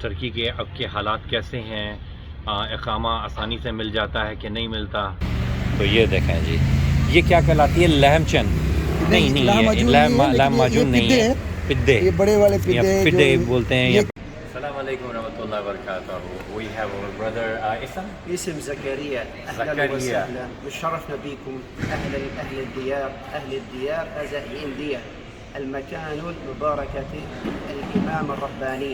ترکی کے اب کے حالات کیسے ہیں، اقامہ آسانی سے مل جاتا ہے کہ نہیں ملتا؟ تو یہ دیکھیں جی، یہ کیا کہلاتی ہے؟ لہم چن؟ نہیں لہم ماجون نہیں ہے، پدے، یہ بڑے والے پدے بولتے ہیں. السلام علیکم ورحمۃ اللہ وبرکاتہ. We have our brother اسم زكريا. اهلا وسهلا، شرفنا بكم اهل الديار، اعزائي انديه المكان المباركه الامام الرباني.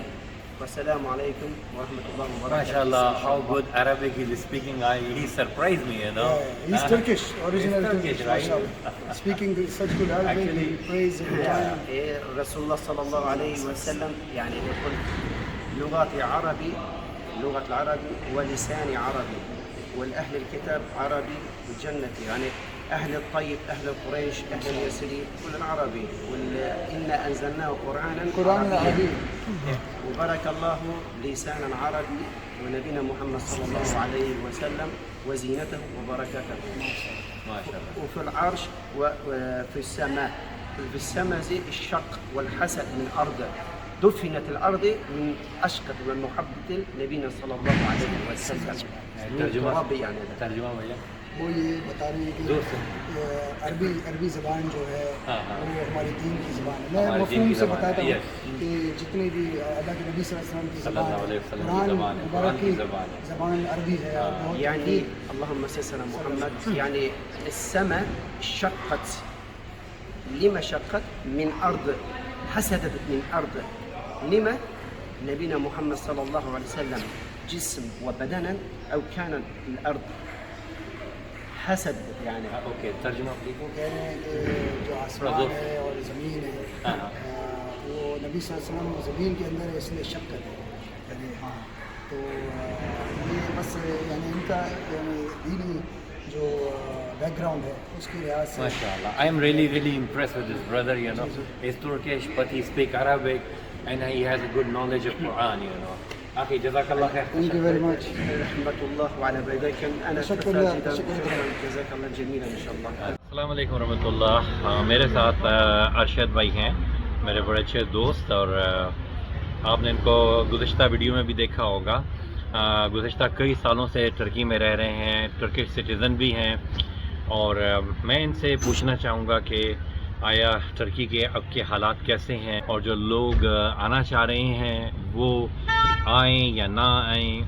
والسلام عليكم ورحمة الله وبركاته. MashaAllah, how good Arabic he is speaking. He surprised me, you know. He's Turkish, original Turkish, right? Speaking such good Arabic, he prays in time. رسول الله صلى الله عليه وسلم يعني يقول لغة عربي، لغة العربي ولسان عربي، والأهل الكتاب عربي وجنتي، يعني أهل الطيب، أهل قريش، أهل اليسري، كل عربي. إنا أنزلناه قرآنا عربيا وبارك الله لسانا عربي ونبينا محمد صلى الله عليه وسلم وزينته وبركاته. ما شاء الله. وفي العرش وفي السماء، في السماء زي الشق والحسد من أرضه، دفنت الأرض من أشقة ومن محبة نبينا صلى الله عليه وسلم. ترجمہ بھیا. وہ یہ بتا رہی ہے کہ عربی زبان جو ہے وہ ہماری دین کی زبان ہے. میں مفہوم سے بتاتا ہوں کہ جتنی بھی اللہ کے نبی صلی اللہ علیہ وسلم کی زبان، قرآن مبارک کی زبان عربی ہے. یعنی اللهم صل على محمد، يعني السماء شقت. لما شقت؟ من أرض، حسدت من أرض. لما؟ نبينا محمد صلى الله عليه وسلم جسم وبدنا أو كان الأرض حسد يعني. اوکے ترجمہ وہ کہہ رہے ہیں کہ جو آسمان ہے اور زمین ہے وہ نبی صلی اللہ علیہ وسلم زمین کے اندر ہے، اس لیے شقت ہے. یعنی تو یہ بس یعنی ان کا یعنی دینی جو بیک گراؤنڈ ہے اس کی لحاظ سے. MashaAllah, I am really impressed with this brother, you know. He's Turkish but he speaks Arabic and he has a good knowledge of Quran, you know. اخي جزاك الله خير. Thank you very much. رحمة الله وعلى بيدكم. أنا شكرا جزاك الله جميلا إن شاء الله. السلام علیکم ورحمۃ اللہ. میرے ساتھ ارشد بھائی ہیں، میرے بڑے اچھے دوست، اور آپ نے ان کو گزشتہ ویڈیو میں بھی دیکھا ہوگا. گزشتہ کئی سالوں سے ترکی میں رہ رہے ہیں، ٹرکش سٹیزن بھی ہیں، اور میں ان سے پوچھنا چاہوں گا کہ آیا ترکی کے اب کے حالات کیسے ہیں، اور جو لوگ آنا چاہ رہے ہیں وہ آئیں یا نہ آئیں،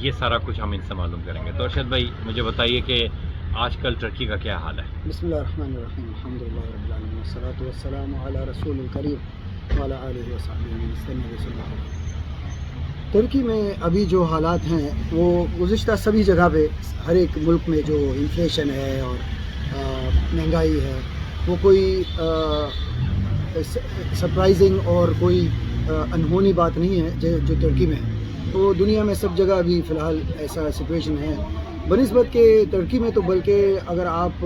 یہ سارا کچھ ہم ان سے معلوم کریں گے. تو ارشد بھائی مجھے بتائیے کہ آج کل ترکی کا کیا حال ہے؟ بسم اللہ الرحمن الرحیم، الحمد للہ رب العالمین، والصلاۃ والسلام علی رسول الکریم وعلی آلہ وصحبہ وسلم. ترکی میں ابھی جو حالات ہیں وہ گزشتہ سبھی جگہ پہ، ہر ایک ملک میں جو انفلیشن ہے اور مہنگائی ہے، وہ کوئی سرپرائزنگ اور کوئی انہونی بات نہیں ہے جو ترکی میں ہے. تو دنیا میں سب جگہ ابھی فی الحال ایسا سچویشن ہے بنسبت کہ ترکی میں. تو بلکہ اگر آپ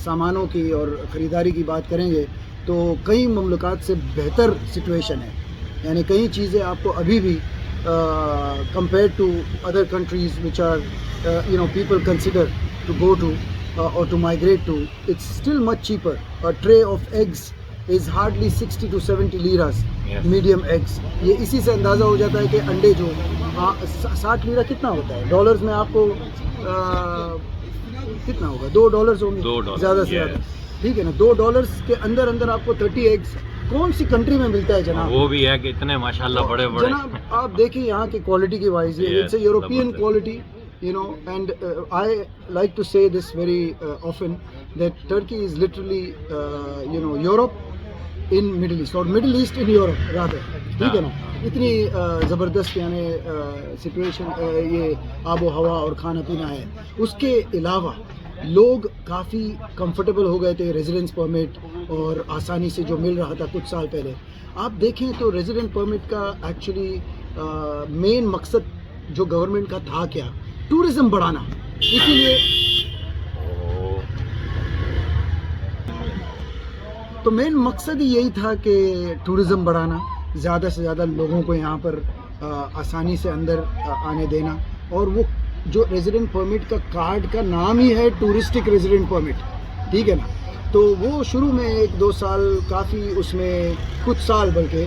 سامانوں کی اور خریداری کی بات کریں گے تو کئی مملکات سے بہتر سچویشن ہے. یعنی کئی چیزیں آپ کو ابھی بھی compared to other countries which are people consider to go to or to migrate to, it's still much cheaper. A tray of eggs is hardly 60 to 70 liras. Yes. Medium eggs. یہ اسی سے اندازہ ہو جاتا ہے کہ انڈے جو 60 لیرہ کتنا ہوتا ہے ڈالرز میں، آپ کو کتنا ہوگا؟ $2 ہوں گے زیادہ سے زیادہ. ٹھیک ہے نا، $2 کے اندر آپ کو 30 ایگز کون سی کنٹری میں ملتا ہے جناب؟ وہ بھی ہے کہ اتنے ماشاءاللہ بڑے جناب. آپ دیکھیں یہاں کی کوالٹی کی wise, it's a European quality. And I like to say this very often that Turkey is literally Europe in Middle East, or Middle East in Europe rather. ٹھیک ہے نا، اتنی زبردست یعنی سچویشن، یہ آب و ہوا اور کھانا پینا ہے. اس کے علاوہ لوگ کافی کمفرٹیبل ہو گئے تھے. ریزیڈنس پرمٹ اور آسانی سے جو مل رہا تھا کچھ سال پہلے، آپ دیکھیں تو ریزیڈنٹ پرمٹ کا ایکچولی مین مقصد جو گورنمنٹ کا تھا کیا؟ ٹورزم بڑھانا. اسی لیے تو مین مقصد ہی یہی تھا کہ ٹورزم بڑھانا، زیادہ سے زیادہ لوگوں کو یہاں پر آسانی سے اندر آنے دینا. اور وہ جو ریزیڈنٹ پرمٹ کا کارڈ کا نام ہی ہے ٹورسٹک ریزیڈنٹ پرمٹ. ٹھیک ہے نا، تو وہ شروع میں 1-2 سال کافی اس میں کچھ سال بلکہ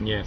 Yes,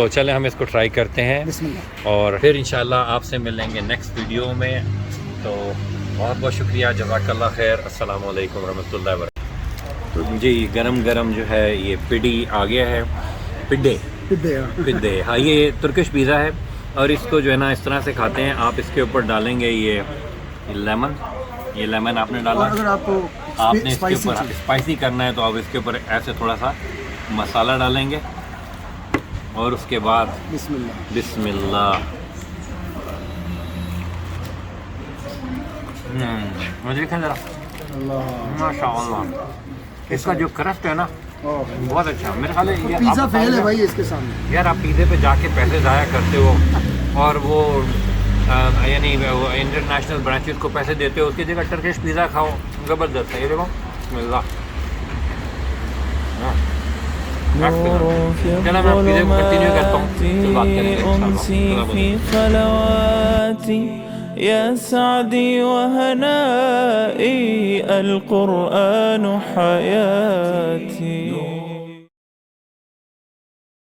تو چلیں ہم اس کو ٹرائی کرتے ہیں بسم اللہ. اور پھر انشاءاللہ آپ سے مل لیں گے نیکسٹ ویڈیو میں. تو بہت بہت شکریہ, جزاک اللہ خیر, السلام علیکم ورحمۃ اللہ وبرکاتہ. تو جی گرم گرم جو ہے یہ پڈی آ گیا ہے, پڈے ہاں, یہ ترکش پیزا ہے اور اس کو جو ہے نا اس طرح سے کھاتے ہیں. آپ اس کے اوپر ڈالیں گے یہ لیمن آپ نے ڈالا. اگر آپ کو آپ نے اس کے اوپر اسپائسی کرنا ہے تو آپ اس کے اوپر ایسے تھوڑا سا مسالہ ڈالیں گے اور اس کے بعد بسم اللہ. بسم اللہ. مجھے دیکھیں ذرا, ماشاء اللہ اس کا جو کرسٹ ہے نا بہت اچھا. میرے خیال ہے پیزا فیل ہے بھائی اس کے سامنے. یار آپ پیزے پہ جا کے پیسے ضائع کرتے ہو اور وہ یعنی انٹرنیشنل برانچز کو پیسے دیتے ہو, اس کی جگہ ٹرکش پیزا کھاؤ, زبردست ہے. یہ دیکھو بسم اللہ. چلو میں پیزے کو کنٹینیو کرتا ہوں, پھر بات کریں گے انشاءاللہ. يا سعدي وهنائي القرآن حياتي.